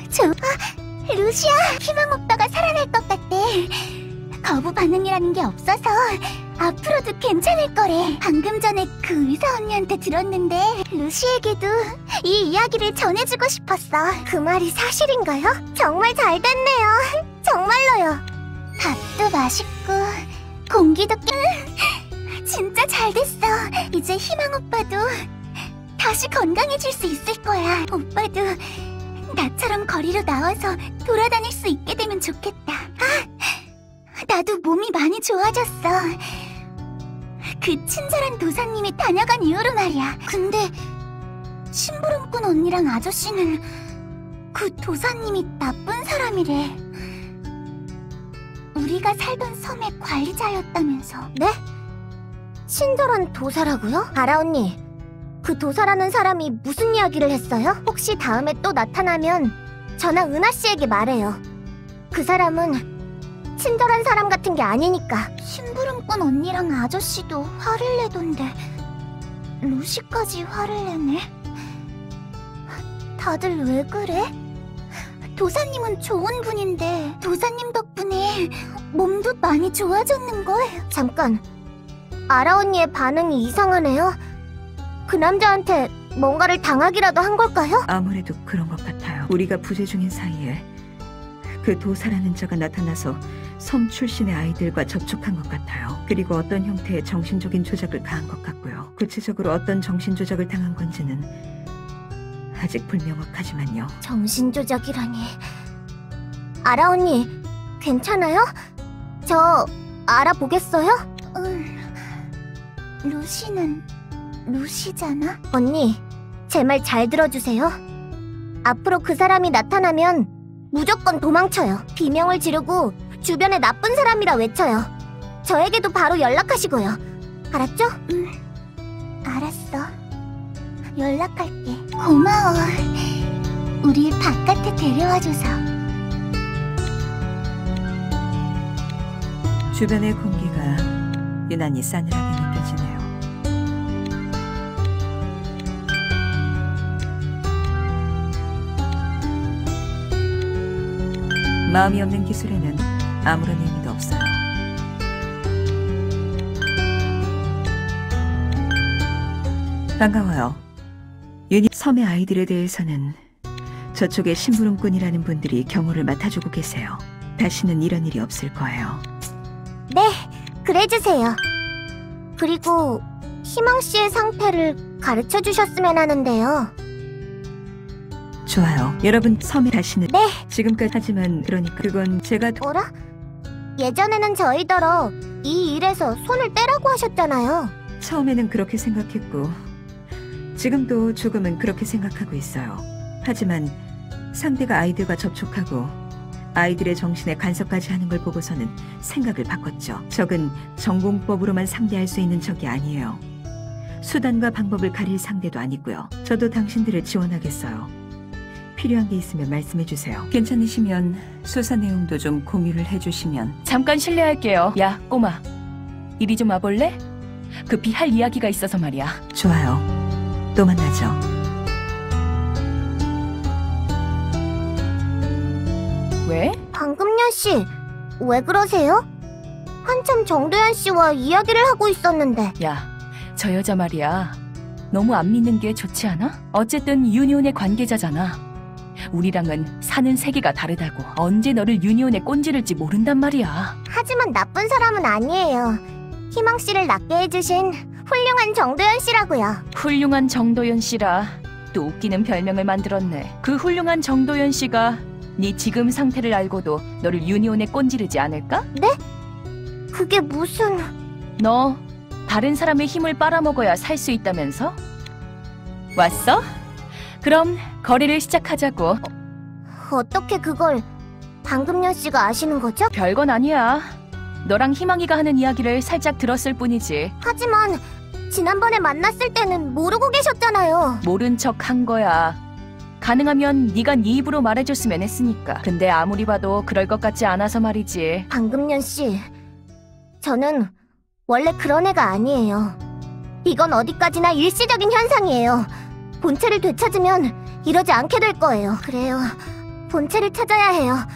좋아. 루시야, 희망 오빠가 살아날 것 같대. 거부 반응이라는 게 없어서 앞으로도 괜찮을 거래. 방금 전에 그 의사 언니한테 들었는데 루시에게도 이 이야기를 전해주고 싶었어. 그 말이 사실인가요? 정말 잘 됐네요. 정말로요. 밥도 맛있고 공기도 진짜 잘 됐어. 이제 희망 오빠도 다시 건강해질 수 있을 거야. 오빠도 나처럼 거리로 나와서 돌아다닐 수 있게 되면 좋겠다. 나도 몸이 많이 좋아졌어. 그 친절한 도사님이 다녀간 이후로 말이야. 근데 심부름꾼 언니랑 아저씨는 그 도사님이 나쁜 사람이래. 우리가 살던 섬의 관리자였다면서. 네? 친절한 도사라고요? 아라 언니, 그 도사라는 사람이 무슨 이야기를 했어요? 혹시 다음에 또 나타나면 저나 은하 씨에게 말해요. 그 사람은 친절한 사람 같은 게 아니니까. 심부름꾼 언니랑 아저씨도 화를 내던데 루시까지 화를 내네. 다들 왜 그래? 도사님은 좋은 분인데 도사님 덕분에 몸도 많이 좋아졌는걸. 잠깐, 아라 언니의 반응이 이상하네요. 그 남자한테 뭔가를 당하기라도 한 걸까요? 아무래도 그런 것 같아요. 우리가 부재 중인 사이에 그 도사라는 자가 나타나서 섬 출신의 아이들과 접촉한 것 같아요. 그리고 어떤 형태의 정신적인 조작을 가한 것 같고요. 구체적으로 어떤 정신조작을 당한 건지는 아직 불명확하지만요. 정신조작이라니. 아라 언니, 괜찮아요? 저 알아보겠어요? 루시는 루시잖아? 언니, 제 말 잘 들어주세요. 앞으로 그 사람이 나타나면 무조건 도망쳐요. 비명을 지르고 주변에 나쁜 사람이라 외쳐요. 저에게도 바로 연락하시고요. 알았죠? 알았어. 연락할게. 고마워. 우리 바깥에 데려와줘서. 주변의 공기가 유난히 싸늘하게 느껴지네요. 마음이 없는 기술에는 아무런 의미도 없어요. 반가워요. 섬의 아이들에 대해서는 저쪽에 심부름꾼이라는 분들이 경호를 맡아주고 계세요. 다시는 이런 일이 없을 거예요. 네, 그래주세요. 그리고 희망씨의 상태를 가르쳐주셨으면 하는데요. 좋아요. 여러분, 섬에 다시는... 네. 지금까지 하지만 그러니까 그건 제가... 어라? 예전에는 저희더러 이 일에서 손을 떼라고 하셨잖아요. 처음에는 그렇게 생각했고 지금도 조금은 그렇게 생각하고 있어요. 하지만 상대가 아이들과 접촉하고 아이들의 정신에 간섭까지 하는 걸 보고서는 생각을 바꿨죠. 적은 전공법으로만 상대할 수 있는 적이 아니에요. 수단과 방법을 가릴 상대도 아니고요. 저도 당신들을 지원하겠어요. 필요한 게 있으면 말씀해주세요. 괜찮으시면 수사 내용도 좀 공유를 해주시면. 잠깐 실례할게요. 야, 꼬마. 이리 좀 와볼래? 급히 할 이야기가 있어서 말이야. 좋아요. 또 만나죠. 왜? 방금년 씨, 왜 그러세요? 한참 정도현 씨와 이야기를 하고 있었는데. 야, 저 여자 말이야. 너무 안 믿는 게 좋지 않아? 어쨌든 유니온의 관계자잖아. 우리랑은 사는 세계가 다르다고. 언제 너를 유니온에 꼰지를지 모른단 말이야. 하지만 나쁜 사람은 아니에요. 희망 씨를 낫게 해주신 훌륭한 정도현 씨라고요. 훌륭한 정도현 씨라 또 웃기는 별명을 만들었네. 그 훌륭한 정도현 씨가 네 지금 상태를 알고도 너를 유니온에 꼰지르지 않을까? 네? 그게 무슨... 너 다른 사람의 힘을 빨아먹어야 살 수 있다면서? 왔어? 그럼 거래를 시작하자고. 어떻게 그걸 방금년 씨가 아시는 거죠? 별건 아니야. 너랑 희망이가 하는 이야기를 살짝 들었을 뿐이지. 하지만 지난번에 만났을 때는 모르고 계셨잖아요. 모른 척 한 거야. 가능하면 네가 네 입으로 말해줬으면 했으니까. 근데 아무리 봐도 그럴 것 같지 않아서 말이지. 방금년 씨, 저는 원래 그런 애가 아니에요. 이건 어디까지나 일시적인 현상이에요. 본체를 되찾으면 이러지 않게 될 거예요. 그래요. 본체를 찾아야 해요.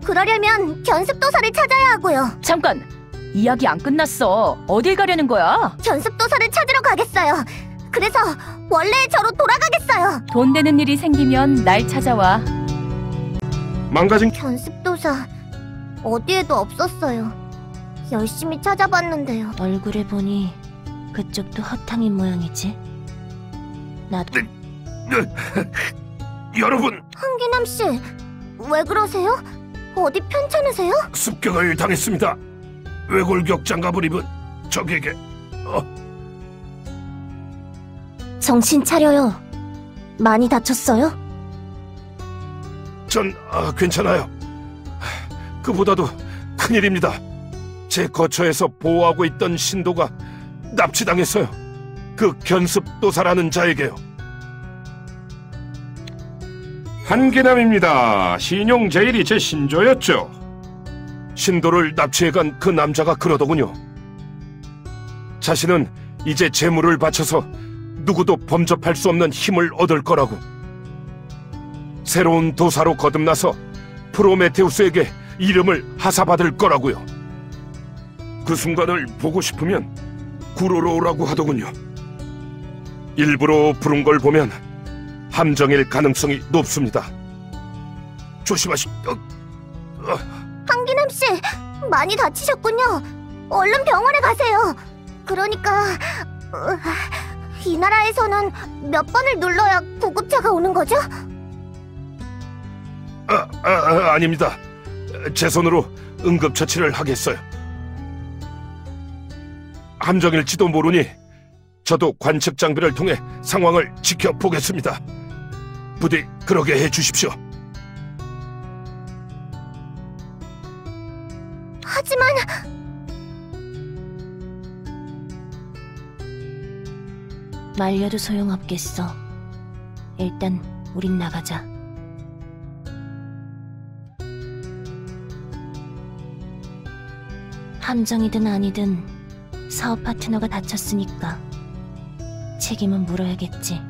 그러려면 견습도사를 찾아야 하고요. 잠깐! 이야기 안 끝났어. 어딜 가려는 거야? 견습도사를 찾으러 가겠어요. 그래서 원래의 저로 돌아가겠어요. 돈 되는 일이 생기면 날 찾아와. 망가진 견습도사 어디에도 없었어요. 열심히 찾아봤는데요. 얼굴을 보니 그쪽도 허탕인 모양이지. 나도 여러분, 한기남 씨, 왜 그러세요? 어디 편찮으세요? 습격을 당했습니다. 외골격 장갑을 입은 적에게. 정신 차려요. 많이 다쳤어요? 전 괜찮아요. 그보다도 큰일입니다. 제 거처에서 보호하고 있던 신도가 납치당했어요. 그 견습도사라는 자에게요. 한계남입니다. 신용 제일이 제 신조였죠. 신도를 납치해간 그 남자가 그러더군요. 자신은 이제 재물을 바쳐서 누구도 범접할 수 없는 힘을 얻을 거라고. 새로운 도사로 거듭나서 프로메테우스에게 이름을 하사받을 거라고요. 그 순간을 보고 싶으면 구로로 오라고 하더군요. 일부러 부른 걸 보면 함정일 가능성이 높습니다. 한기남 씨, 많이 다치셨군요. 얼른 병원에 가세요. 그러니까 이 나라에서는 몇 번을 눌러야 구급차가 오는 거죠? 아닙니다. 제 손으로 응급처치를 하겠어요. 함정일지도 모르니 저도 관측 장비를 통해 상황을 지켜보겠습니다. 부디 그러게 해주십시오. 하지만 말려도 소용없겠어. 일단 우린 나가자. 함정이든 아니든 사업 파트너가 다쳤으니까 책임은 물어야겠지.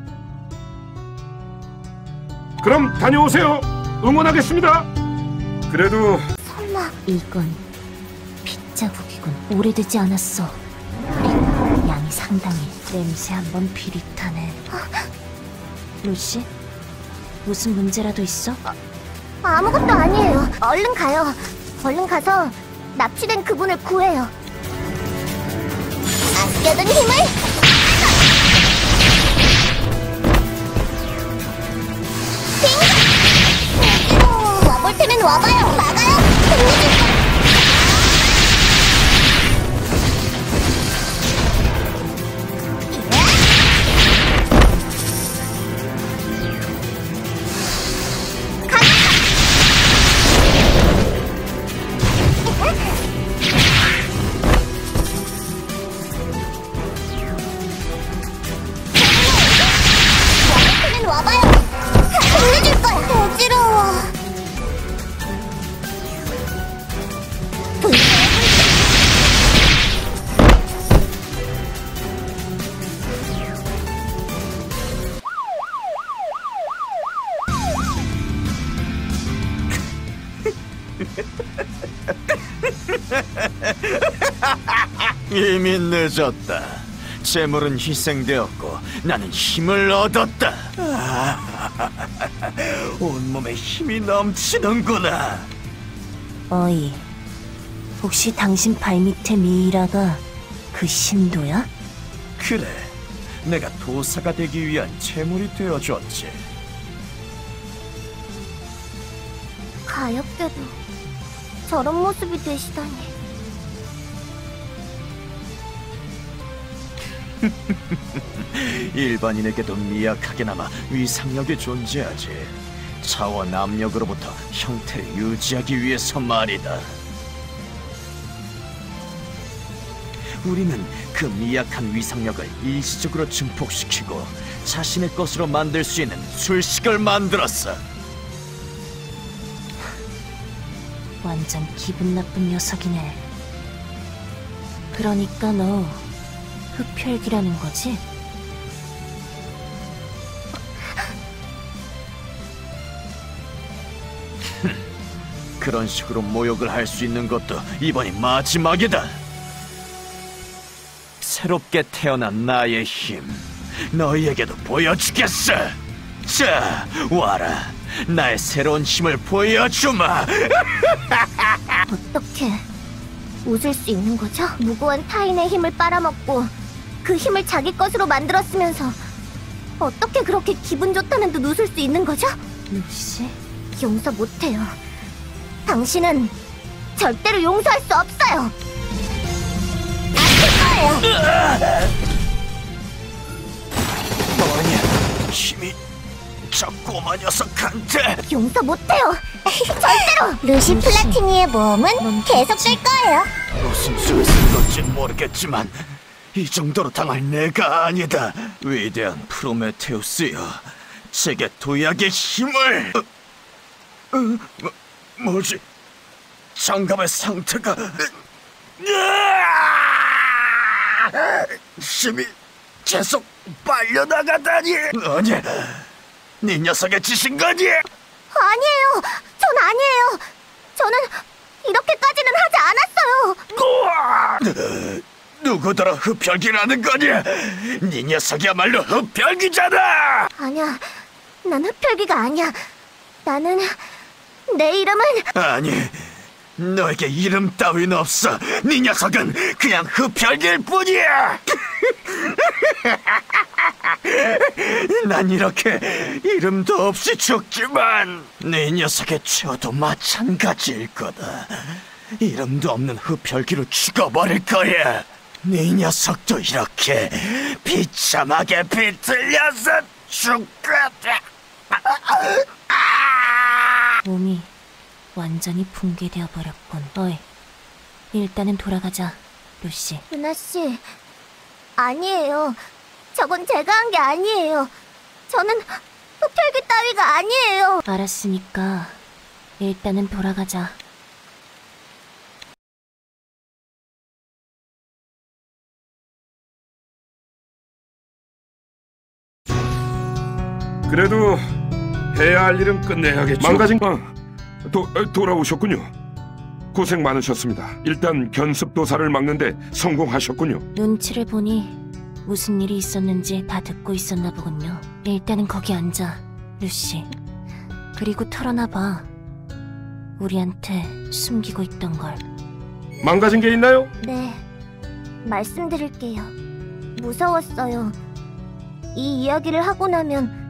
그럼 다녀오세요. 응원하겠습니다. 그래도 설마 이건 핏자국이군. 오래되지 않았어. 그리고 양이 상당해. 냄새 한번 비릿하네. 루시? 무슨 문제라도 있어? 아무것도 아니에요. 얼른 가요. 얼른 가서 납치된 그분을 구해요. 아껴둔 힘을 와볼 테면 와봐요. 나가요. 와봐요. 혼내줄 거야. 어지러워. 이미 늦었다. 재물은 희생되었고 나는 힘을 얻었다. 온몸에 힘이 넘치는구나. 어이, 혹시 당신 발밑에 미이라가 그 신도야? 그래, 내가 도사가 되기 위한 재물이 되어줬지. 가엾게도 저런 모습이 되시다니. 일반인에게도 미약하게나마 위상력이 존재하지. 차원 압력으로부터 형태를 유지하기 위해서 말이다. 우리는 그 미약한 위상력을 일시적으로 증폭시키고 자신의 것으로 만들 수 있는 술식을 만들었어. 완전 기분 나쁜 녀석이네. 그러니까 너 흡혈귀라는 거지? 그런 식으로 모욕을 할 수 있는 것도 이번이 마지막이다. 새롭게 태어난 나의 힘, 너희에게도 보여주겠어. 자, 와라. 나의 새로운 힘을 보여주마. 어떻게 웃을 수 있는 거죠? 무고한 타인의 힘을 빨아먹고 그 힘을 자기 것으로 만들었으면서 어떻게 그렇게 기분 좋다는 듯 웃을 수 있는 거죠? 루시? 용서 못해요. 당신은 절대로 용서할 수 없어요. 아실 거예요. 뭐냐, 힘이 저 꼬마 녀석한테. 용서 못해요. 절대로. 루시 플라티니의 모험은 계속될 거예요. 무슨 수를 쓴 건지 모르겠지만 이 정도로 당할 내가 아니다. 위대한 프로메테우스여, 제게 도약의 힘을. 뭐지? 장갑의 상태가 힘이 계속 빨려나가다니. 아니, 네 녀석의 짓인 거니? 아니에요. 전 아니에요. 저는 이렇게까지는 하지 않았어요. 누구더러 흡혈귀라는 거니? 네 녀석이야말로 흡혈귀잖아. 아니야. 난 흡혈귀가 아니야. 나는 내 이름은 아니, 너에게 이름 따윈 없어. 네 녀석은 그냥 흡혈귀일 뿐이야. 난 이렇게 이름도 없이 죽지만 네 녀석의 죄도 마찬가지일 거다. 이름도 없는 흡혈귀로 죽어버릴 거야. 네 녀석도 이렇게 비참하게 비틀려서 죽거든. 몸이 완전히 붕괴되어 버렸군. 어이, 일단은 돌아가자, 루시. 은하씨, 아니에요. 저건 제가 한 게 아니에요. 저는 흡혈귀 따위가 아니에요. 알았으니까 일단은 돌아가자. 그래도 해야 할 일은 끝내야겠죠. 망가진 돌아오셨군요. 고생 많으셨습니다. 일단 견습도사를 막는데 성공하셨군요. 눈치를 보니 무슨 일이 있었는지 다 듣고 있었나 보군요. 일단은 거기 앉아, 루시. 그리고 털어놔봐. 우리한테 숨기고 있던 걸. 망가진 게 있나요? 네, 말씀드릴게요. 무서웠어요. 이 이야기를 하고 나면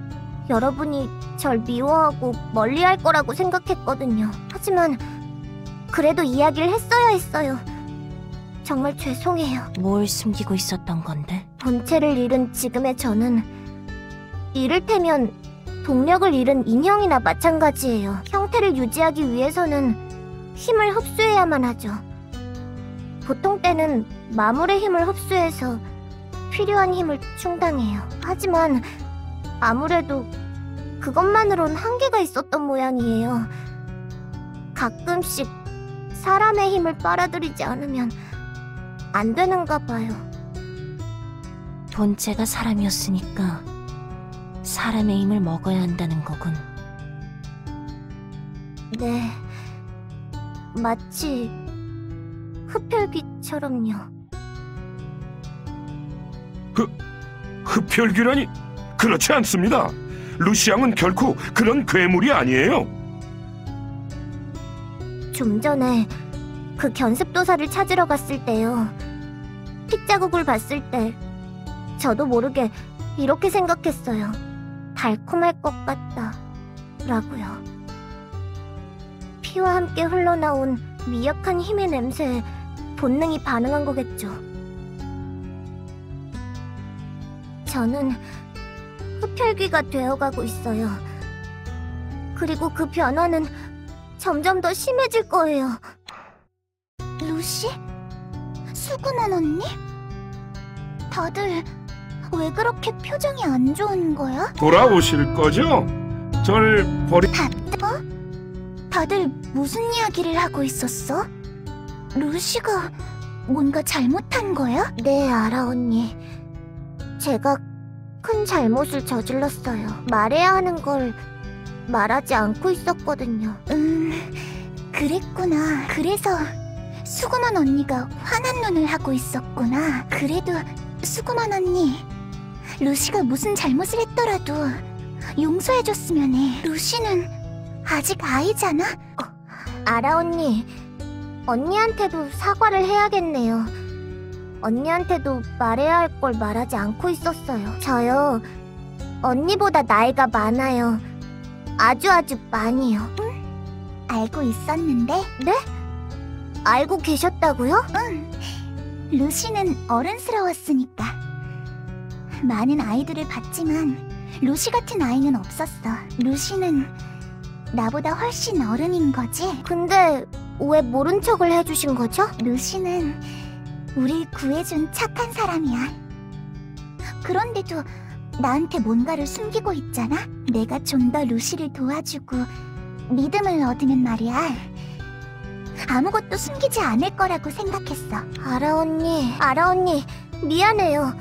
여러분이 절 미워하고 멀리할 거라고 생각했거든요. 하지만 그래도 이야기를 했어야 했어요. 정말 죄송해요. 뭘 숨기고 있었던 건데? 본체를 잃은 지금의 저는 이를테면 동력을 잃은 인형이나 마찬가지예요. 형태를 유지하기 위해서는 힘을 흡수해야만 하죠. 보통 때는 마물의 힘을 흡수해서 필요한 힘을 충당해요. 하지만 아무래도 그것만으론 한계가 있었던 모양이에요. 가끔씩 사람의 힘을 빨아들이지 않으면 안 되는가 봐요. 본체가 사람이었으니까 사람의 힘을 먹어야 한다는 거군. 네, 마치 흡혈귀처럼요. 흡혈귀라니? 그렇지 않습니다. 루시 양은 결코 그런 괴물이 아니에요. 좀 전에 그 견습도사를 찾으러 갔을 때요. 핏자국을 봤을 때 저도 모르게 이렇게 생각했어요. 달콤할 것 같다 라고요. 피와 함께 흘러나온 미약한 힘의 냄새에 본능이 반응한 거겠죠. 저는 흡혈귀가 되어가고 있어요. 그리고 그 변화는 점점 더 심해질 거예요. 루시? 수근한 언니? 다들 왜 그렇게 표정이 안 좋은 거야? 돌아오실 거죠? 절 다들 무슨 이야기를 하고 있었어? 루시가 뭔가 잘못한 거야? 네, 알아 언니. 제가 큰 잘못을 저질렀어요. 말해야 하는 걸 말하지 않고 있었거든요. 그랬구나. 그래서 수구만 언니가 화난 눈을 하고 있었구나. 그래도 수구만 언니, 루시가 무슨 잘못을 했더라도 용서해줬으면 해. 루시는 아직 아이잖아? 아라 언니, 언니한테도 사과를 해야겠네요. 언니한테도 말해야 할 걸 말하지 않고 있었어요. 저요, 언니보다 나이가 많아요. 아주 많이요. 알고 있었는데? 네? 알고 계셨다고요? 루시는 어른스러웠으니까. 많은 아이들을 봤지만 루시 같은 아이는 없었어. 루시는 나보다 훨씬 어른인 거지? 근데 왜 모른 척을 해주신 거죠? 루시는 우릴 구해준 착한 사람이야. 그런데도 나한테 뭔가를 숨기고 있잖아? 내가 좀 더 루시를 도와주고 믿음을 얻으면 말이야, 아무것도 숨기지 않을 거라고 생각했어. 아라 언니, 미안해요.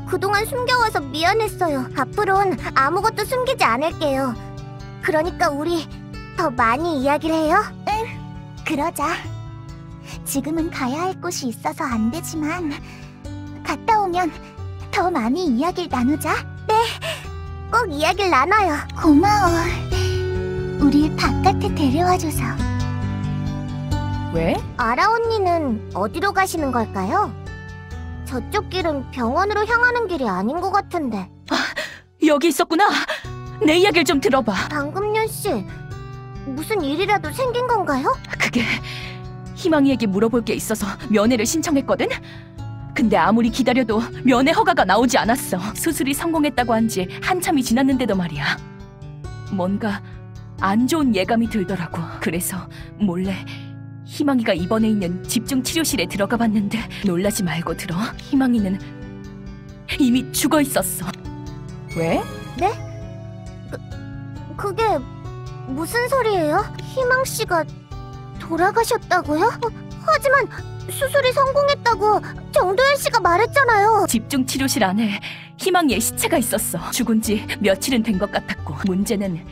그동안 숨겨와서 미안했어요. 앞으론 아무것도 숨기지 않을게요. 그러니까 우리 더 많이 이야기를 해요? 그러자. 지금은 가야 할 곳이 있어서 안 되지만 갔다 오면 더 많이 이야기를 나누자. 꼭 이야기를 나눠요. 고마워. 우릴 바깥에 데려와줘서. 왜? 아라 언니는 어디로 가시는 걸까요? 저쪽 길은 병원으로 향하는 길이 아닌 것 같은데. 여기 있었구나. 내 이야기를 좀 들어봐. 방금윤 씨, 무슨 일이라도 생긴 건가요? 그게 희망이에게 물어볼 게 있어서 면회를 신청했거든? 근데 아무리 기다려도 면회 허가가 나오지 않았어. 수술이 성공했다고 한 지 한참이 지났는데도 말이야. 뭔가 안 좋은 예감이 들더라고. 그래서 몰래 희망이가 입원해 있는 집중 치료실에 들어가 봤는데 놀라지 말고 들어. 희망이는 이미 죽어 있었어. 왜? 그게 무슨 소리예요? 희망 씨가 돌아가셨다고요? 하지만 수술이 성공했다고 정도현 씨가 말했잖아요. 집중 치료실 안에 희망이의 시체가 있었어. 죽은 지 며칠은 된 것 같았고, 문제는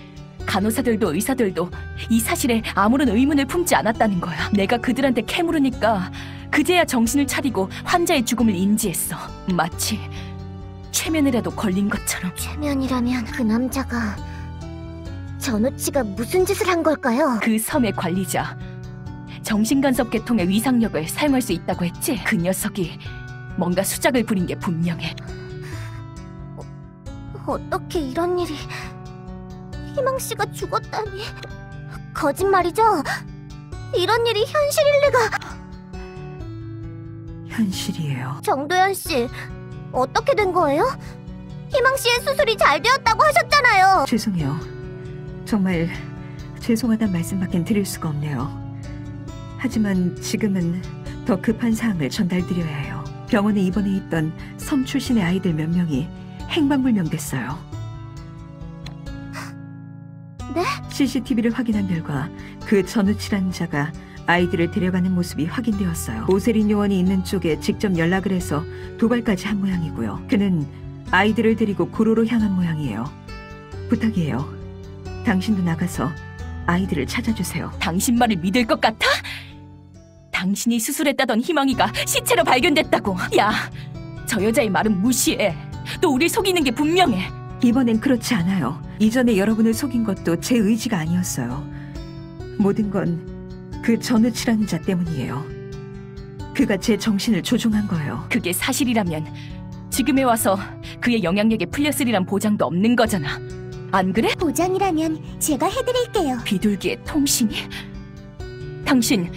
간호사들도 의사들도 이 사실에 아무런 의문을 품지 않았다는 거야. 내가 그들한테 캐물으니까 그제야 정신을 차리고 환자의 죽음을 인지했어. 마치 최면이라도 걸린 것처럼. 최면이라면 그 남자가 전우치가 무슨 짓을 한 걸까요? 그 섬의 관리자, 정신간섭 계통의 위상력을 사용할 수 있다고 했지? 그 녀석이 뭔가 수작을 부린 게 분명해. 어떻게 이런 일이... 희망 씨가 죽었다니... 거짓말이죠? 이런 일이 현실일 리가... 현실이에요. 정도현 씨, 어떻게 된 거예요? 희망 씨의 수술이 잘 되었다고 하셨잖아요. 죄송해요. 정말 죄송하단 말씀밖엔 드릴 수가 없네요. 하지만 지금은 더 급한 사항을 전달드려야 해요. 병원에 입원해 있던 섬 출신의 아이들 몇 명이 행방불명됐어요. 네? CCTV를 확인한 결과 그 전우치라는 자가 아이들을 데려가는 모습이 확인되었어요. 오세린 요원이 있는 쪽에 직접 연락을 해서 도발까지 한 모양이고요. 그는 아이들을 데리고 구로로 향한 모양이에요. 부탁이에요. 당신도 나가서 아이들을 찾아주세요. 당신 말을 믿을 것 같아? 당신이 수술했다던 희망이가 시체로 발견됐다고. 야, 저 여자의 말은 무시해. 또 우릴 속이는 게 분명해. 이번엔 그렇지 않아요. 이전에 여러분을 속인 것도 제 의지가 아니었어요. 모든 건 그 전우치라는 자 때문이에요. 그가 제 정신을 조종한 거예요. 그게 사실이라면 지금에 와서 그의 영향력에 풀렸으리란 보장도 없는 거잖아. 안 그래? 보장이라면 제가 해드릴게요. 비둘기의 통신이? 당신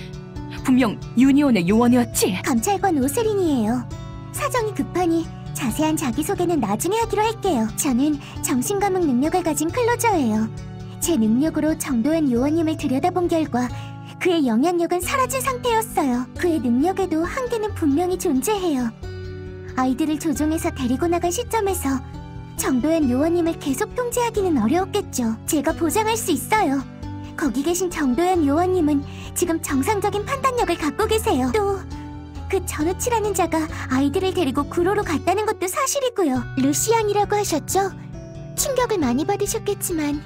분명 유니온의 요원이었지? 감찰관 오세린이에요. 사정이 급하니 자세한 자기소개는 나중에 하기로 할게요. 저는 정신감흥 능력을 가진 클로저예요. 제 능력으로 정도현 요원님을 들여다본 결과 그의 영향력은 사라진 상태였어요. 그의 능력에도 한계는 분명히 존재해요. 아이들을 조종해서 데리고 나간 시점에서 정도현 요원님을 계속 통제하기는 어려웠겠죠. 제가 보장할 수 있어요. 거기 계신 정도현 요원님은 지금 정상적인 판단력을 갖고 계세요. 또 그 전우치라는 자가 아이들을 데리고 구로로 갔다는 것도 사실이고요. 루시안이라고 하셨죠? 충격을 많이 받으셨겠지만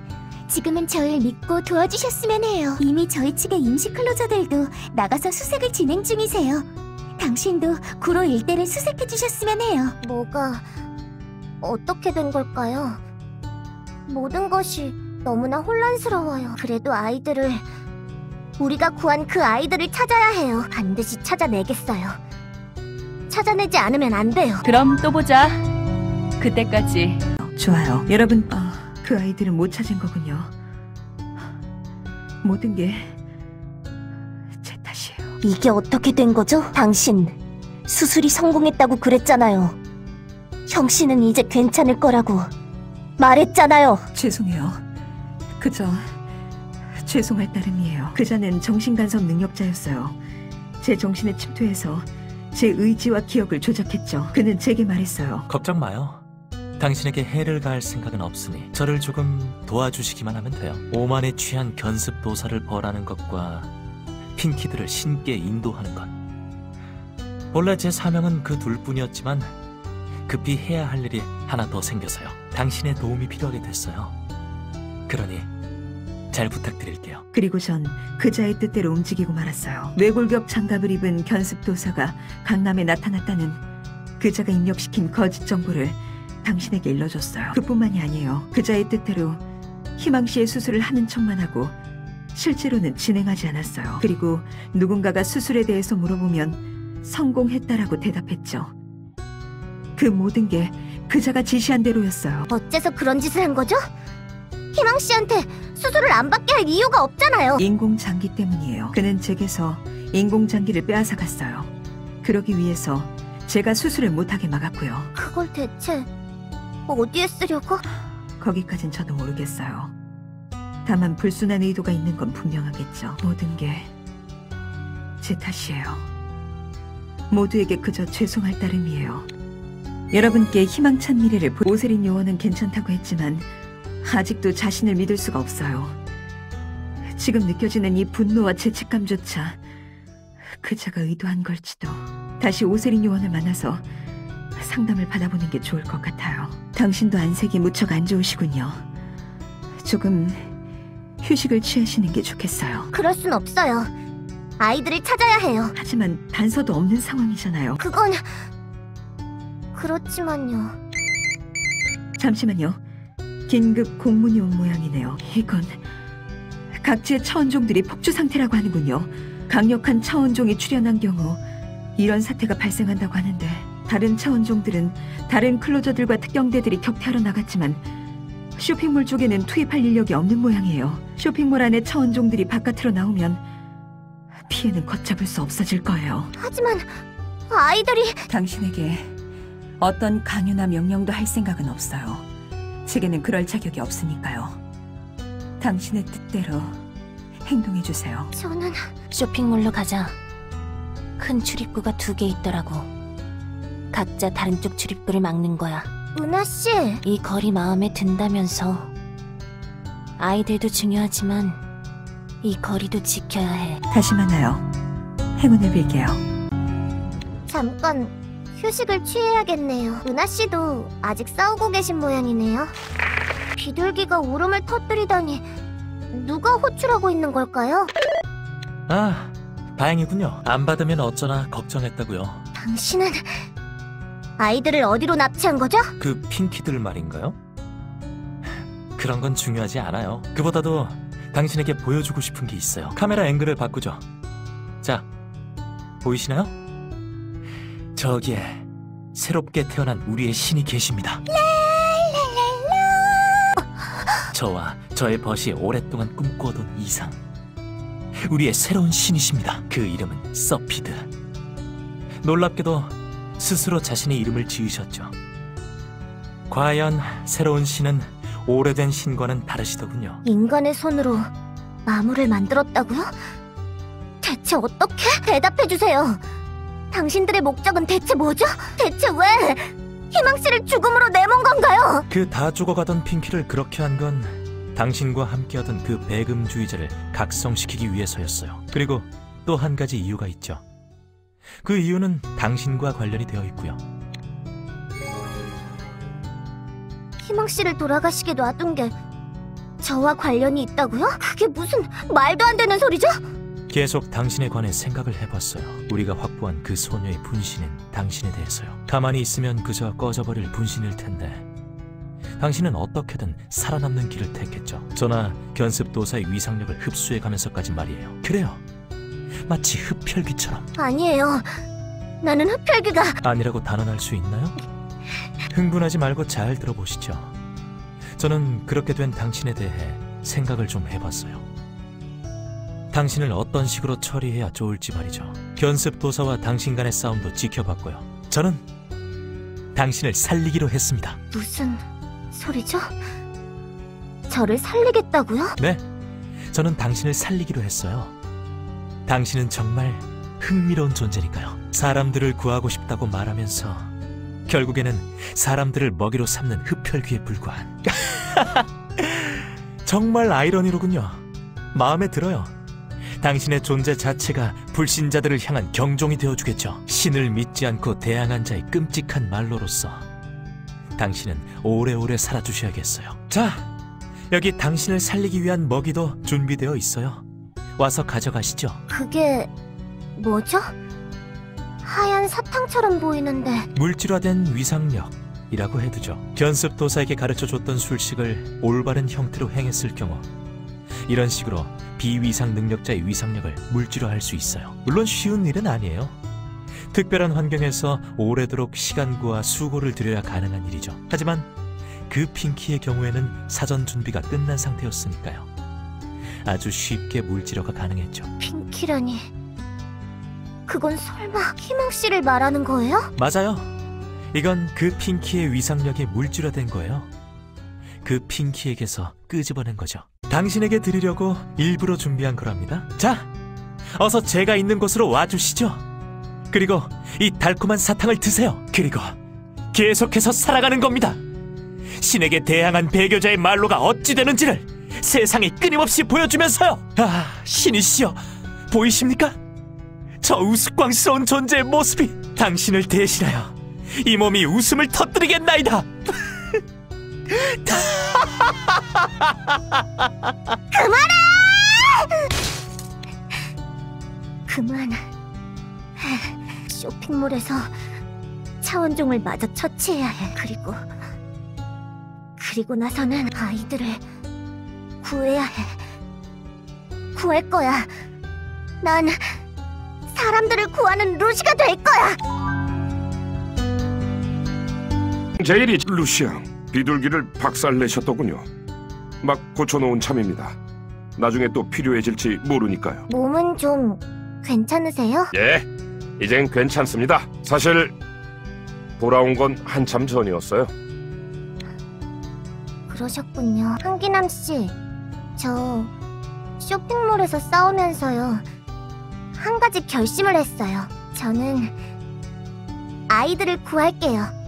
지금은 저를 믿고 도와주셨으면 해요. 이미 저희 측의 임시 클로저들도 나가서 수색을 진행 중이세요. 당신도 구로 일대를 수색해 주셨으면 해요. 뭐가 어떻게 된 걸까요? 모든 것이 너무나 혼란스러워요. 그래도 우리가 구한 그 아이들을 찾아야 해요. 반드시 찾아내겠어요. 찾아내지 않으면 안 돼요. 그럼 또 보자. 그때까지. 좋아요. 여러분, 그 아이들은 못 찾은 거군요. 모든 게 제 탓이에요. 이게 어떻게 된 거죠? 당신 수술이 성공했다고 그랬잖아요. 형씨는 이제 괜찮을 거라고 말했잖아요. 죄송해요. 그저 죄송할 따름이에요. 그자는 정신간섭 능력자였어요. 제 정신에 침투해서 제 의지와 기억을 조작했죠. 그는 제게 말했어요. 걱정 마요. 당신에게 해를 가할 생각은 없으니 저를 조금 도와주시기만 하면 돼요. 오만에 취한 견습 도사를 벌하는 것과 핑키들을 신께 인도하는 것. 원래 제 사명은 그 둘뿐이었지만 급히 해야 할 일이 하나 더 생겨서요. 당신의 도움이 필요하게 됐어요. 그러니 잘 부탁드릴게요. 그리고 전 그자의 뜻대로 움직이고 말았어요. 외골격 장갑을 입은 견습도사가 강남에 나타났다는 그자가 입력시킨 거짓 정보를 당신에게 일러줬어요. 그뿐만이 아니에요. 그자의 뜻대로 희망씨의 수술을 하는 척만 하고 실제로는 진행하지 않았어요. 그리고 누군가가 수술에 대해서 물어보면 성공했다라고 대답했죠. 그 모든 게 그자가 지시한 대로였어요. 어째서 그런 짓을 한 거죠? 희망씨한테 수술을 안 받게 할 이유가 없잖아요. 인공장기 때문이에요. 그는 제게서 인공장기를 빼앗아 갔어요. 그러기 위해서 제가 수술을 못하게 막았고요. 그걸 대체 어디에 쓰려고? 거기까진 저도 모르겠어요. 다만 불순한 의도가 있는 건 분명하겠죠. 모든 게 제 탓이에요. 모두에게 그저 죄송할 따름이에요. 여러분께 희망찬 미래를 오세린 요원은 괜찮다고 했지만 아직도 자신을 믿을 수가 없어요. 지금 느껴지는 이 분노와 죄책감조차 그자가 의도한 걸지도. 다시 오세린 요원을 만나서 상담을 받아보는 게 좋을 것 같아요. 당신도 안색이 무척 안 좋으시군요. 조금 휴식을 취하시는 게 좋겠어요. 그럴 순 없어요. 아이들을 찾아야 해요. 하지만 단서도 없는 상황이잖아요. 그건 그렇지만요. 잠시만요. 긴급 공문이 온 모양이네요. 이건 각지의 차원종들이 폭주 상태라고 하는군요. 강력한 차원종이 출현한 경우 이런 사태가 발생한다고 하는데 다른 차원종들은 다른 클로저들과 특경대들이 격퇴하러 나갔지만 쇼핑몰 쪽에는 투입할 인력이 없는 모양이에요. 쇼핑몰 안에 차원종들이 바깥으로 나오면 피해는 걷잡을 수 없어질 거예요. 하지만 아이들이... 당신에게 어떤 강요나 명령도 할 생각은 없어요. 제게는 그럴 자격이 없으니까요. 당신의 뜻대로 행동해주세요. 저는... 쇼핑몰로 가자. 큰 출입구가 2개 있더라고. 각자 다른 쪽 출입구를 막는 거야. 은하씨... 이 거리 마음에 든다면서. 아이들도 중요하지만 이 거리도 지켜야 해. 다시 만나요. 행운을 빌게요. 잠깐 휴식을 취해야겠네요. 은하씨도 아직 싸우고 계신 모양이네요. 비둘기가 울음을 터뜨리다니 누가 호출하고 있는 걸까요? 아, 다행이군요. 안 받으면 어쩌나 걱정했다고요. 당신은 아이들을 어디로 납치한 거죠? 그 핑키들 말인가요? 그런 건 중요하지 않아요. 그보다도 당신에게 보여주고 싶은 게 있어요. 카메라 앵글을 바꾸죠. 자, 보이시나요? 저기에 새롭게 태어난 우리의 신이 계십니다. 저와 저의 벗이 오랫동안 꿈꿔오던 이상, 우리의 새로운 신이십니다. 그 이름은 서피드. 놀랍게도 스스로 자신의 이름을 지으셨죠. 과연 새로운 신은 오래된 신과는 다르시더군요. 인간의 손으로 나무를 만들었다고요? 대체 어떻게? 대답해주세요. 당신들의 목적은 대체 뭐죠? 대체 왜 희망씨를 죽음으로 내몬 건가요? 그 다 죽어가던 핑키를 그렇게 한 건 당신과 함께하던 그 배금주의자를 각성시키기 위해서였어요. 그리고 또 한 가지 이유가 있죠. 그 이유는 당신과 관련이 되어 있고요. 희망씨를 돌아가시게 놔둔 게 저와 관련이 있다고요? 그게 무슨 말도 안 되는 소리죠? 계속 당신에 관해 생각을 해봤어요. 우리가 확보한 그 소녀의 분신인 당신에 대해서요. 가만히 있으면 그저 꺼져버릴 분신일 텐데 당신은 어떻게든 살아남는 길을 택했죠. 저나 견습도사의 위상력을 흡수해가면서까지 말이에요. 그래요. 마치 흡혈귀처럼. 아니에요. 나는 흡혈귀가... 아니라고 단언할 수 있나요? 흥분하지 말고 잘 들어보시죠. 저는 그렇게 된 당신에 대해 생각을 좀 해봤어요. 당신을 어떤 식으로 처리해야 좋을지 말이죠. 견습도사와 당신 간의 싸움도 지켜봤고요. 저는 당신을 살리기로 했습니다. 무슨 소리죠? 저를 살리겠다고요? 네, 저는 당신을 살리기로 했어요. 당신은 정말 흥미로운 존재니까요. 사람들을 구하고 싶다고 말하면서 결국에는 사람들을 먹이로 삼는 흡혈귀에 불과한 정말 아이러니로군요. 마음에 들어요. 당신의 존재 자체가 불신자들을 향한 경종이 되어주겠죠. 신을 믿지 않고 대항한 자의 끔찍한 말로로서 당신은 오래오래 살아주셔야겠어요. 자, 여기 당신을 살리기 위한 먹이도 준비되어 있어요. 와서 가져가시죠. 그게 뭐죠? 하얀 사탕처럼 보이는데... 물질화된 위상력이라고 해두죠. 견습도사에게 가르쳐줬던 술식을 올바른 형태로 행했을 경우 이런 식으로 비위상 능력자의 위상력을 물질화할 수 있어요. 물론 쉬운 일은 아니에요. 특별한 환경에서 오래도록 시간과 수고를 들여야 가능한 일이죠. 하지만 그 핑키의 경우에는 사전 준비가 끝난 상태였으니까요. 아주 쉽게 물질화가 가능했죠. 핑키라니... 그건 설마 희망씨를 말하는 거예요? 맞아요. 이건 그 핑키의 위상력이 물질화된 거예요. 그 핑키에게서 끄집어낸 거죠. 당신에게 드리려고 일부러 준비한 거랍니다. 자, 어서 제가 있는 곳으로 와주시죠. 그리고 이 달콤한 사탕을 드세요. 그리고 계속해서 살아가는 겁니다. 신에게 대항한 배교자의 말로가 어찌 되는지를 세상에 끊임없이 보여주면서요. 아, 신이시여, 보이십니까? 저 우스꽝스러운 존재의 모습이. 당신을 대신하여 이 몸이 웃음을 터뜨리겠나이다. 그만해! 그만. 쇼핑몰에서 차원종을 마저 처치해야 해. 그리고 나서는 아이들을 구해야 해. 구할 거야. 난 사람들을 구하는 루시가 될 거야. 제일이 루시앙, 비둘기를 박살내셨더군요. 막 고쳐놓은 참입니다. 나중에 또 필요해질지 모르니까요. 몸은 좀 괜찮으세요? 예, 이젠 괜찮습니다. 사실 돌아온 건 한참 전이었어요. 그러셨군요. 한기남 씨, 저 쇼핑몰에서 싸우면서요, 한 가지 결심을 했어요. 저는 아이들을 구할게요.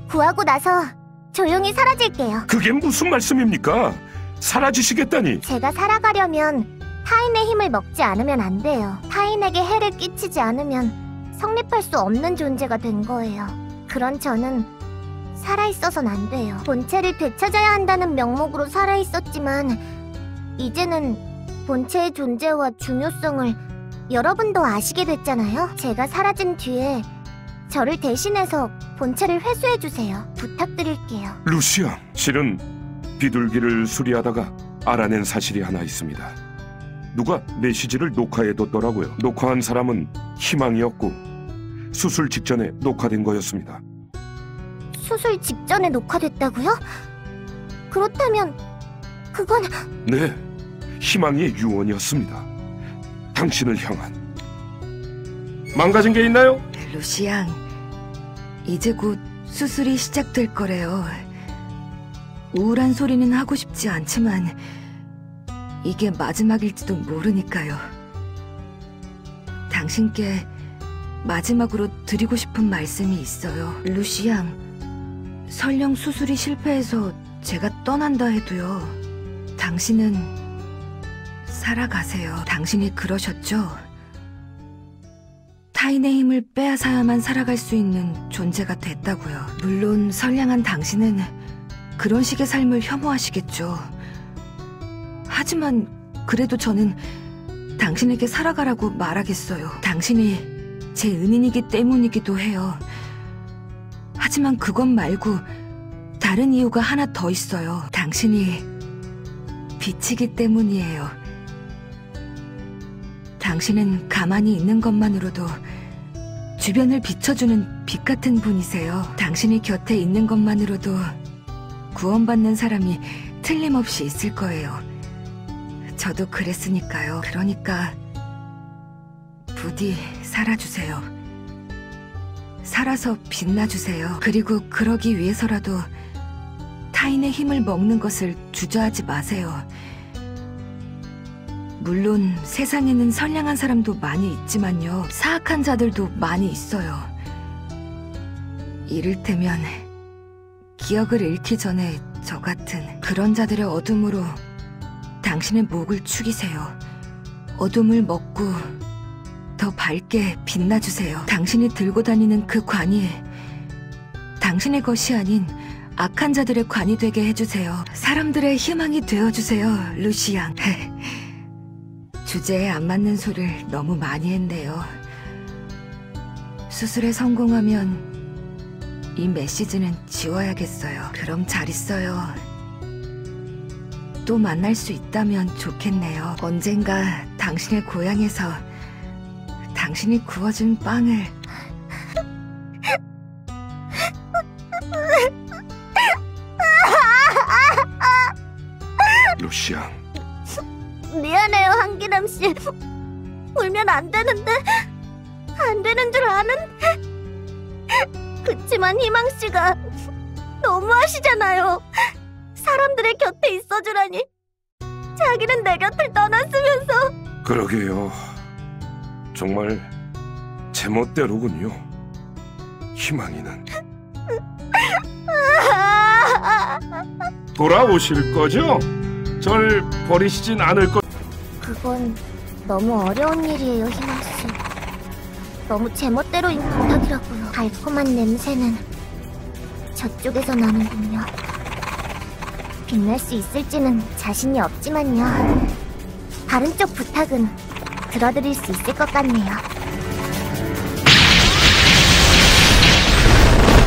구하고 나서 조용히 사라질게요. 그게 무슨 말씀입니까? 사라지시겠다니. 제가 살아가려면 타인의 힘을 먹지 않으면 안 돼요. 타인에게 해를 끼치지 않으면 성립할 수 없는 존재가 된 거예요. 그런 저는 살아있어선 안 돼요. 본체를 되찾아야 한다는 명목으로 살아있었지만 이제는 본체의 존재와 중요성을 여러분도 아시게 됐잖아요. 제가 사라진 뒤에 저를 대신해서 본체를 회수해주세요. 부탁드릴게요. 루시앙, 실은 비둘기를 수리하다가 알아낸 사실이 하나 있습니다. 누가 메시지를 녹화해뒀더라고요. 녹화한 사람은 희망이었고 수술 직전에 녹화된 거였습니다. 수술 직전에 녹화됐다고요? 그렇다면 그건... 네, 희망의 유언이었습니다. 당신을 향한. 망가진 게 있나요? 루시앙, 이제 곧 수술이 시작될 거래요. 우울한 소리는 하고 싶지 않지만 이게 마지막일지도 모르니까요. 당신께 마지막으로 드리고 싶은 말씀이 있어요. 루시앙, 설령 수술이 실패해서 제가 떠난다 해도요, 당신은 살아가세요. 당신이 그러셨죠? 타인의 힘을 빼앗아야만 살아갈 수 있는 존재가 됐다고요. 물론 선량한 당신은 그런 식의 삶을 혐오하시겠죠. 하지만 그래도 저는 당신에게 살아가라고 말하겠어요. 당신이 제 은인이기 때문이기도 해요. 하지만 그것 말고 다른 이유가 하나 더 있어요. 당신이 빛이기 때문이에요. 당신은 가만히 있는 것만으로도 주변을 비춰주는 빛 같은 분이세요. 당신이 곁에 있는 것만으로도 구원받는 사람이 틀림없이 있을 거예요. 저도 그랬으니까요. 그러니까 부디 살아주세요. 살아서 빛나주세요. 그리고 그러기 위해서라도 타인의 힘을 먹는 것을 주저하지 마세요. 물론 세상에는 선량한 사람도 많이 있지만요. 사악한 자들도 많이 있어요. 이를테면 기억을 잃기 전에 저 같은 그런 자들의 어둠으로 당신의 목을 축이세요. 어둠을 먹고 더 밝게 빛나주세요. 당신이 들고 다니는 그 관이 당신의 것이 아닌 악한 자들의 관이 되게 해주세요. 사람들의 희망이 되어주세요, 루시 양. 주제에 안 맞는 소리를 너무 많이 했네요. 수술에 성공하면 이 메시지는 지워야겠어요. 그럼 잘 있어요. 또 만날 수 있다면 좋겠네요. 언젠가 당신의 고향에서 당신이 구워준 빵을. 루시 양, 미안해요, 한기남 씨. 울면 안 되는데, 안 되는 줄 아는데. 그치만 희망 씨가 너무하시잖아요. 사람들의 곁에 있어주라니. 자기는 내 곁을 떠났으면서. 그러게요. 정말 제멋대로군요. 희망이는 돌아오실 거죠? 절 버리시진 않을 거. 그건 너무 어려운 일이에요, 희망 씨. 너무 제멋대로인 부탁이라고요. 달콤한 냄새는 저쪽에서 나는군요. 빛날 수 있을지는 자신이 없지만요. 다른 쪽 부탁은 들어드릴 수 있을 것 같네요.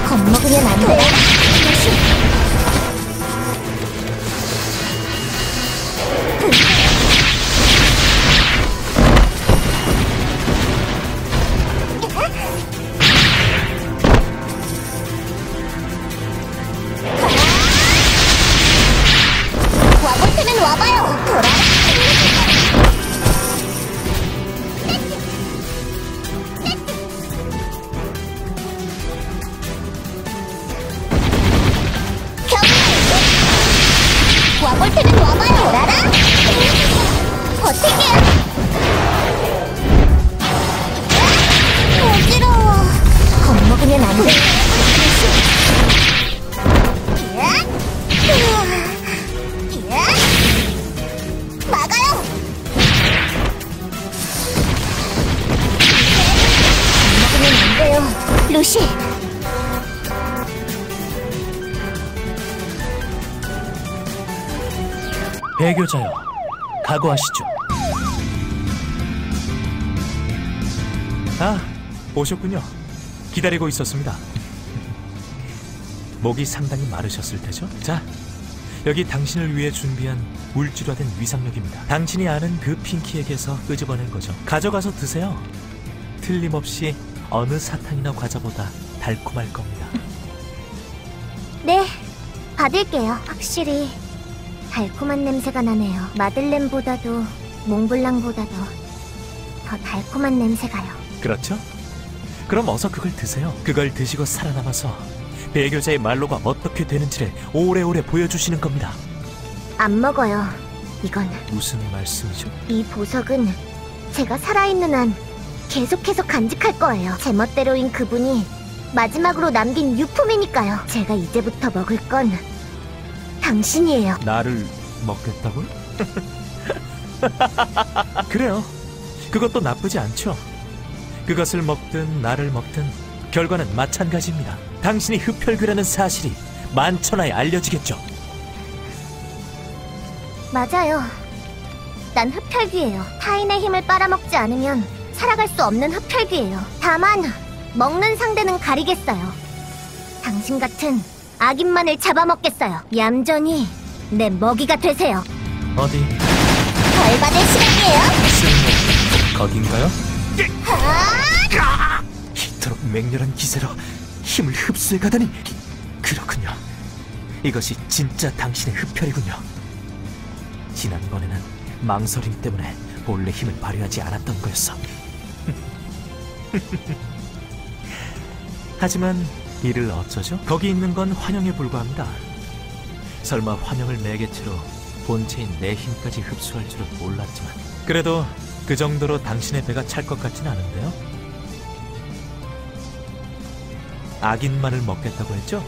겁먹으면 안 돼요. 와볼 테면 와봐요. 돌아. 와볼 테면 와봐요. 돌아라. 버티기야. 어지러워. 겁먹으면 안 돼. 막아요. 겁먹으면 안 돼요. 루시. 배교자여, 각오하시죠. 아, 오셨군요. 기다리고 있었습니다. 목이 상당히 마르셨을 테죠? 자, 여기 당신을 위해 준비한 물질화된 위상력입니다. 당신이 아는 그 핑키에게서 끄집어낸 거죠. 가져가서 드세요. 틀림없이 어느 사탕이나 과자보다 달콤할 겁니다. 네, 받을게요. 확실히 달콤한 냄새가 나네요. 마들렌보다도 몽블랑보다도 더 달콤한 냄새가요. 그렇죠? 그럼 어서 그걸 드세요. 그걸 드시고 살아남아서 배교자의 말로가 어떻게 되는지를 오래오래 보여주시는 겁니다. 안 먹어요. 이건. 무슨 말씀이죠? 이 보석은 제가 살아있는 한 계속해서 간직할 거예요. 제멋대로인 그분이 마지막으로 남긴 유품이니까요. 제가 이제부터 먹을 건 당신이에요. 나를 먹겠다고요? 그래요. 그것도 나쁘지 않죠. 그것을 먹든 나를 먹든 결과는 마찬가지입니다. 당신이 흡혈귀라는 사실이 만천하에 알려지겠죠. 맞아요. 일단 흡혈귀예요. 타인의 힘을 빨아먹지 않으면 살아갈 수 없는 흡혈귀예요. 다만 먹는 상대는 가리겠어요. 당신 같은 악인만을 잡아먹겠어요. 얌전히 내 먹이가 되세요. 어디? 벌 받을 시간이에요. 쓸모 거긴가요? 이토록 맹렬한 기세로 힘을 흡수해 가다니. 그렇군요. 이것이 진짜 당신의 흡혈이군요. 지난번에는 망설임 때문에 본래 힘을 발휘하지 않았던 거였어. 하지만 이를 어쩌죠? 거기 있는 건 환영에 불과합니다. 설마 환영을 매개체로 본체인 내 힘까지 흡수할 줄은 몰랐지만, 그래도 그 정도로 당신의 배가 찰 것 같진 않은데요? 악인만을 먹겠다고 했죠?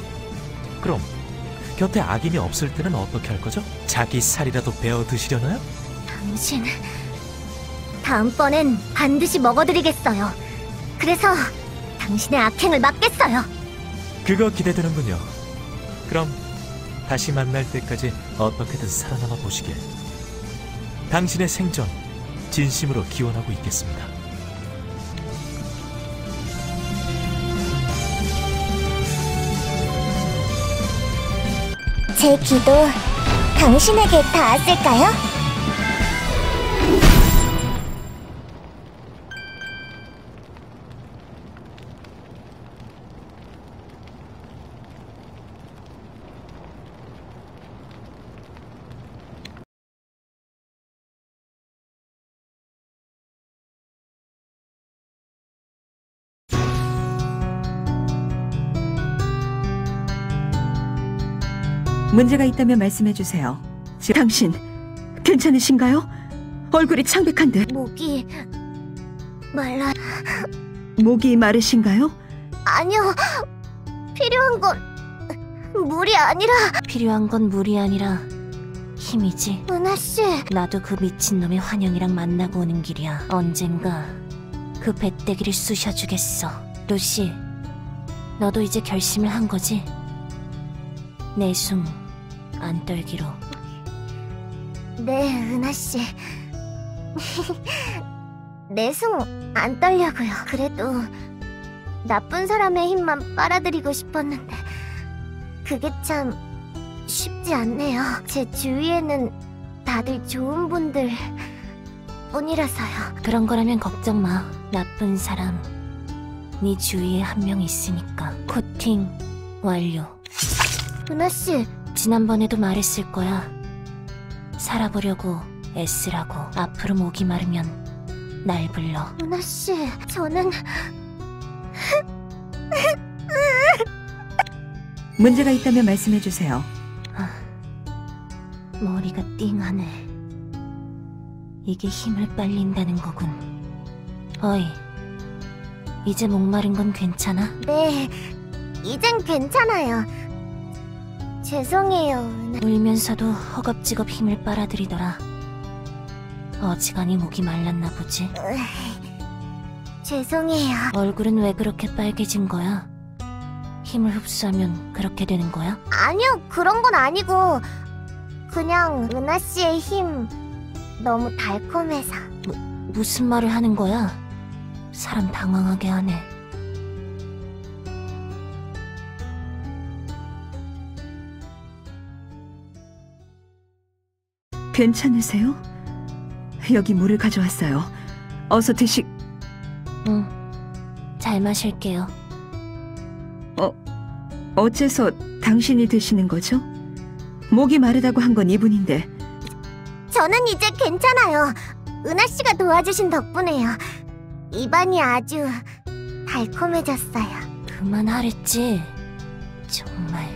그럼 곁에 악인이 없을 때는 어떻게 할 거죠? 자기 살이라도 베어 드시려나요? 당신, 다음번엔 반드시 먹어드리겠어요. 그래서 당신의 악행을 막겠어요. 그거 기대되는군요. 그럼 다시 만날 때까지 어떻게든 살아남아 보시길. 당신의 생존 진심으로 기원하고 있겠습니다. 제 기도 당신에게 닿았을까요? 문제가 있다면 말씀해 주세요. 당신 괜찮으신가요? 얼굴이 창백한데. 목이 말라. 목이 마르신가요? 아니요. 필요한 건 물이 아니라. 필요한 건 물이 아니라 힘이지. 은하씨. 나도 그 미친놈의 환영이랑 만나고 오는 길이야. 언젠가 그 배때기를 쑤셔주겠어. 루시, 너도 이제 결심을 한 거지? 내 숨 안 떨기로. 네, 은하씨. 내 숨 안 떨려고요. 그래도 나쁜 사람의 힘만 빨아들이고 싶었는데 그게 참 쉽지 않네요. 제 주위에는 다들 좋은 분들 뿐이라서요. 그런 거라면 걱정 마. 나쁜 사람 네 주위에 한 명 있으니까. 코팅 완료. 은하씨. 지난번에도 말했을 거야. 살아보려고 애쓰라고. 앞으로 목이 마르면 날 불러. 은하씨, 저는... 문제가 있다면 말씀해 주세요. 머리가 띵하네. 이게 힘을 빨린다는 거군. 어이, 이제 목마른 건 괜찮아? 네, 이젠 괜찮아요. 죄송해요, 울면서도 허겁지겁 힘을 빨아들이더라. 어지간히 목이 말랐나 보지. 죄송해요. 얼굴은 왜 그렇게 빨개진 거야? 힘을 흡수하면 그렇게 되는 거야? 아니요, 그런 건 아니고 그냥 은하씨의 힘 너무 달콤해서. 무슨 말을 하는 거야? 사람 당황하게 하네. 괜찮으세요? 여기 물을 가져왔어요. 어서 응, 잘 마실게요. 어째서 당신이 드시는 거죠? 목이 마르다고 한 건 이분인데. 저는 이제 괜찮아요. 은하씨가 도와주신 덕분에요. 입안이 아주 달콤해졌어요. 그만하랬지. 정말.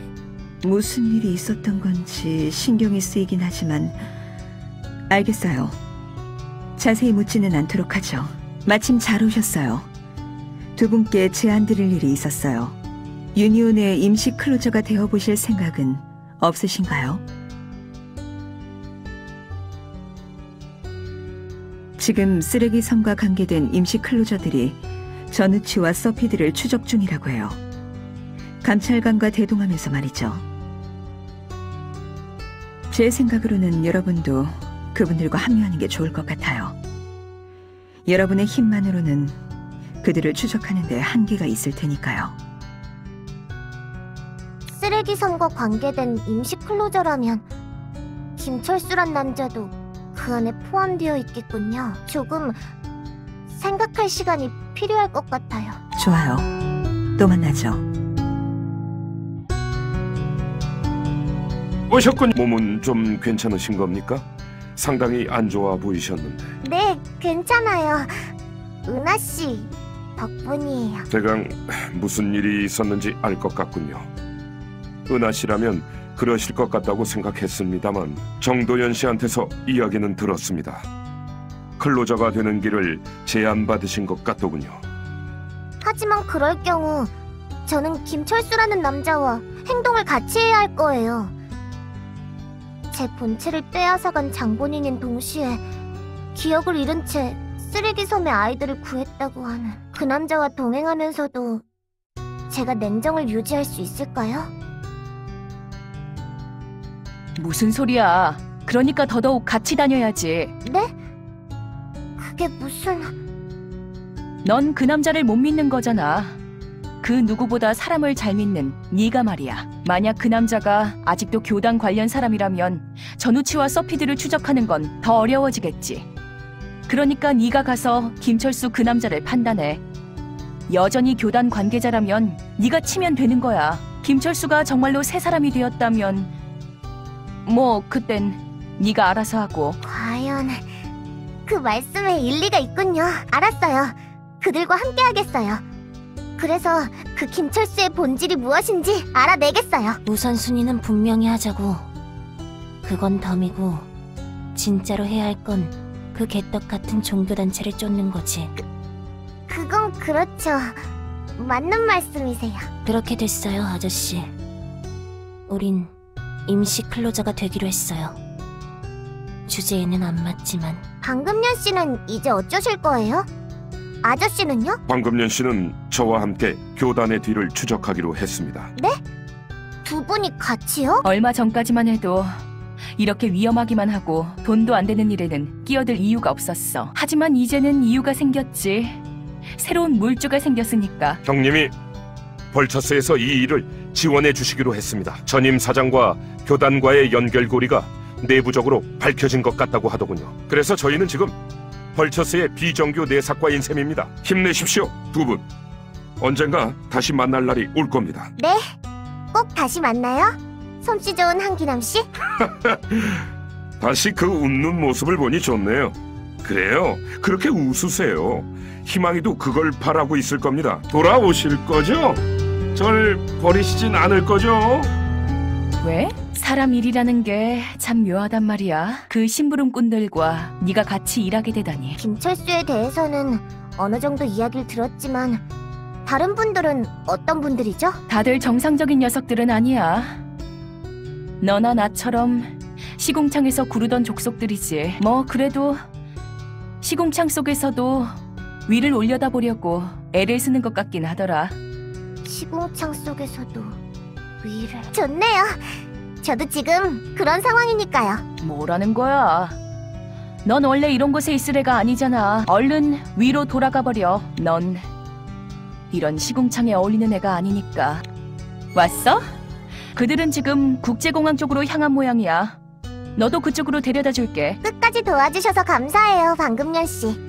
무슨 일이 있었던 건지 신경이 쓰이긴 하지만 알겠어요. 자세히 묻지는 않도록 하죠. 마침 잘 오셨어요. 두 분께 제안 드릴 일이 있었어요. 유니온의 임시 클로저가 되어보실 생각은 없으신가요? 지금 쓰레기 섬과 관계된 임시 클로저들이 전우치와 서피드를 추적 중이라고 해요. 감찰관과 대동하면서 말이죠. 제 생각으로는 여러분도 그분들과 합류하는 게 좋을 것 같아요. 여러분의 힘만으로는 그들을 추적하는 데 한계가 있을 테니까요. 쓰레기선과 관계된 임시 클로저라면 김철수란 남자도 그 안에 포함되어 있겠군요. 조금 생각할 시간이 필요할 것 같아요. 좋아요. 또 만나죠. 오셨군. 몸은 좀 괜찮으신 겁니까? 상당히 안 좋아 보이셨는데. 네, 괜찮아요. 은하 씨 덕분이에요. 대강 무슨 일이 있었는지 알 것 같군요. 은하 씨라면 그러실 것 같다고 생각했습니다만 정도연 씨한테서 이야기는 들었습니다. 클로저가 되는 길을 제안받으신 것 같더군요. 하지만 그럴 경우 저는 김철수라는 남자와 행동을 같이 해야 할 거예요. 제 본체를 빼앗아간 장본인인 동시에 기억을 잃은 채 쓰레기섬의 아이들을 구했다고 하는 그 남자와 동행하면서도 제가 냉정을 유지할 수 있을까요? 무슨 소리야. 그러니까 더더욱 같이 다녀야지. 네? 그게 무슨... 넌 그 남자를 못 믿는 거잖아. 그 누구보다 사람을 잘 믿는 네가 말이야. 만약 그 남자가 아직도 교단 관련 사람이라면 전우치와 서피드를 추적하는 건 더 어려워지겠지. 그러니까 네가 가서 김철수 그 남자를 판단해. 여전히 교단 관계자라면 네가 치면 되는 거야. 김철수가 정말로 새 사람이 되었다면 뭐 그땐 네가 알아서 하고. 과연... 그 말씀에 일리가 있군요. 알았어요. 그들과 함께 하겠어요. 그래서 그 김철수의 본질이 무엇인지 알아내겠어요. 우선순위는 분명히 하자고. 그건 덤이고 진짜로 해야 할 건 그 개떡 같은 종교단체를 쫓는 거지. 그건 그렇죠. 맞는 말씀이세요. 그렇게 됐어요, 아저씨. 우린 임시 클로저가 되기로 했어요. 주제에는 안 맞지만. 방금년 씨는 이제 어쩌실 거예요? 아저씨는요? 황금년 씨는 저와 함께 교단의 뒤를 추적하기로 했습니다. 두 분이 같이요? 얼마 전까지만 해도 이렇게 위험하기만 하고 돈도 안 되는 일에는 끼어들 이유가 없었어. 하지만 이제는 이유가 생겼지. 새로운 물주가 생겼으니까. 형님이 벌처스에서 이 일을 지원해 주시기로 했습니다. 전임 사장과 교단과의 연결고리가 내부적으로 밝혀진 것 같다고 하더군요. 그래서 저희는 지금 벌처스의 비정규 내사과인 셈입니다. 힘내십시오, 두 분. 언젠가 다시 만날 날이 올 겁니다. 네, 꼭 다시 만나요. 솜씨 좋은 한기남 씨. 다시 그 웃는 모습을 보니 좋네요. 그래요, 그렇게 웃으세요. 희망이도 그걸 바라고 있을 겁니다. 돌아오실 거죠? 절 버리시진 않을 거죠? 왜? 사람 일이라는 게 참 묘하단 말이야. 그 심부름꾼들과 네가 같이 일하게 되다니. 김철수에 대해서는 어느 정도 이야기를 들었지만 다른 분들은 어떤 분들이죠? 다들 정상적인 녀석들은 아니야. 너나 나처럼 시궁창에서 구르던 족속들이지. 뭐 그래도 시궁창 속에서도 위를 올려다보려고 애를 쓰는 것 같긴 하더라. 시궁창 속에서도 위를... 좋네요. 저도 지금 그런 상황이니까요. 뭐라는 거야? 넌 원래 이런 곳에 있을 애가 아니잖아. 얼른 위로 돌아가 버려. 넌 이런 시궁창에 어울리는 애가 아니니까. 왔어? 그들은 지금 국제공항 쪽으로 향한 모양이야. 너도 그쪽으로 데려다 줄게. 끝까지 도와주셔서 감사해요, 방금년 씨.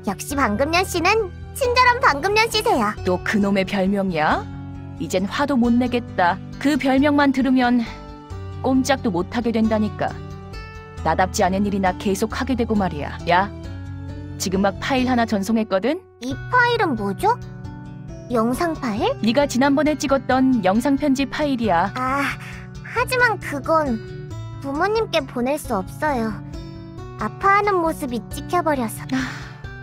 역시 방금년 씨는 친절한 방금년 씨세요. 또 그놈의 별명이야? 이젠 화도 못 내겠다. 그 별명만 들으면 꼼짝도 못하게 된다니까. 나답지 않은 일이나 계속 하게 되고 말이야. 야, 지금 막 파일 하나 전송했거든? 이 파일은 뭐죠? 영상 파일? 네가 지난번에 찍었던 영상 편집 파일이야. 아, 하지만 그건 부모님께 보낼 수 없어요. 아파하는 모습이 찍혀버려서.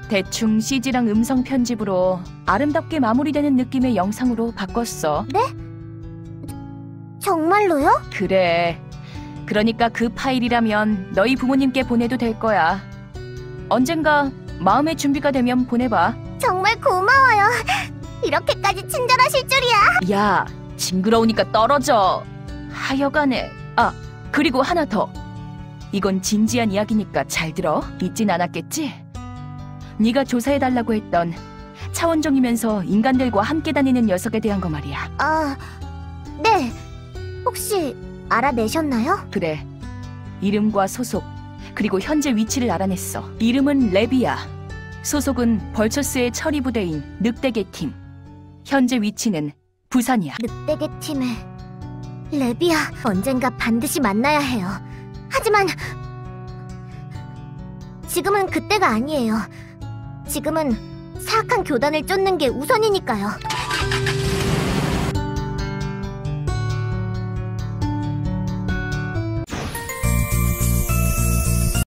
대충 CG랑 음성 편집으로 아름답게 마무리되는 느낌의 영상으로 바꿨어. 네? 정말로요? 그래. 그러니까 그 파일이라면 너희 부모님께 보내도 될 거야. 언젠가 마음의 준비가 되면 보내봐. 정말 고마워요. 이렇게까지 친절하실 줄이야. 야, 징그러우니까 떨어져. 하여간에. 아, 그리고 하나 더. 이건 진지한 이야기니까 잘 들어. 잊진 않았겠지? 네가 조사해달라고 했던 차원종이면서 인간들과 함께 다니는 녀석에 대한 거 말이야. 아, 네. 혹시 알아내셨나요? 그래. 이름과 소속, 그리고 현재 위치를 알아냈어. 이름은 레비야. 소속은 벌처스의 처리 부대인 늑대계 팀. 현재 위치는 부산이야. 늑대계 팀의 레비아. 언젠가 반드시 만나야 해요. 하지만 지금은 그때가 아니에요. 지금은 사악한 교단을 쫓는 게 우선이니까요.